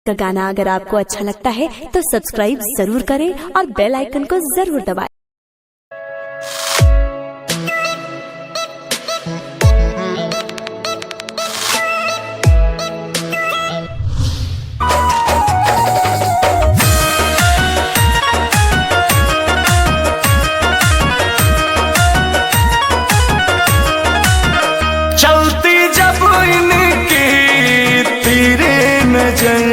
का गाना अगर आपको अच्छा लगता है तो सब्सक्राइब जरूर करें और बेल आइकन को जरूर दबाएं। चलती जब इनकी तेरे नजर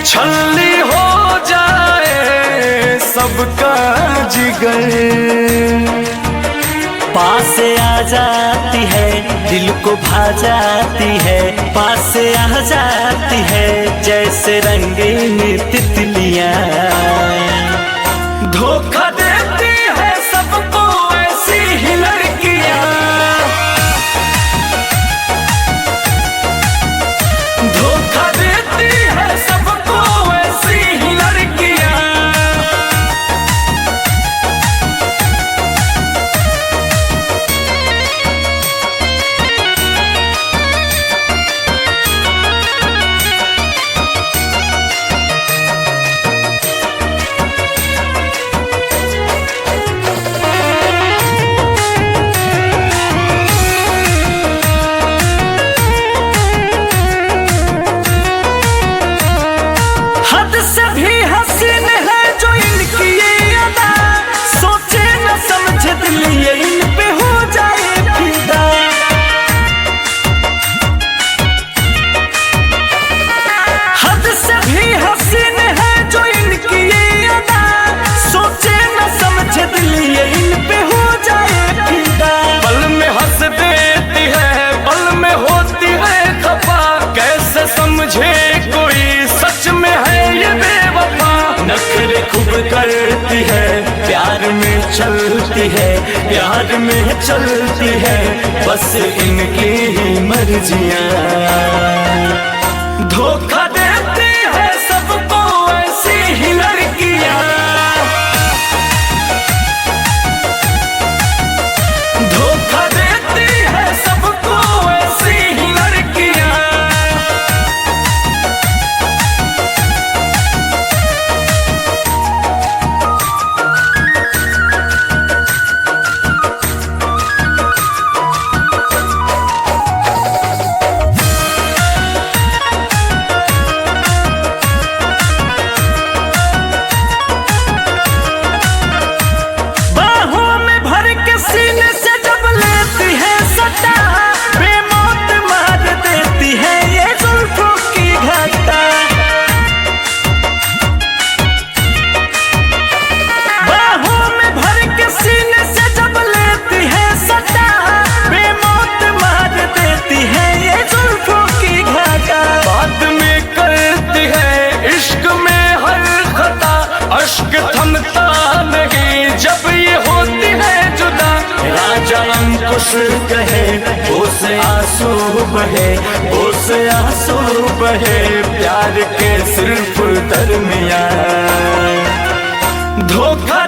छल्ली हो जाए सबका जिगर। पास आ जाती है दिल को भा जाती है, पास आ जाती है जैसे रंगीन तितलियां। धोखा देती है सबको ऐसी ही लड़कियां, धोखा देती है सबको ऐसी ही लड़कियां। हद से भी हसीन है जो इनकी ये अदा, सोचे न समझे दिल ये इन पे हो जाए फिदा। हद से भी हसीन है जो इनकी ये अदा, सोचे न समझे दिल ये इन पे हो जाए फिदा। पल में हंस देती है पल में होती है खफा, कैसे समझे कोई सच में है ये बेवफा। नखरे खूब करती है प्यार में चलती है, प्यार में चलती है बस इनकी ही मर्जियां। धोखा देती है सबको ऐसी ही लड़कियां, धोखा देती है सबको ऐसी ही लड़कियां। बाहों में भर के सीने से जब लेती है सटा, बेमौत मार देती है ये जुल्फों की घटा। बाहों में भर के सीने से जब लेती है सटा, बेमौत मार देती है ये जुल्फों की घटा। बाद में करती है इश्क में हर खता, अश्क थमता नहीं जब ये होती है जुदा। राजा अंकुश कहे वो से आंसू बहे, वो से आंसू बहे प्यार के सिर्फ दरमियां। धोखा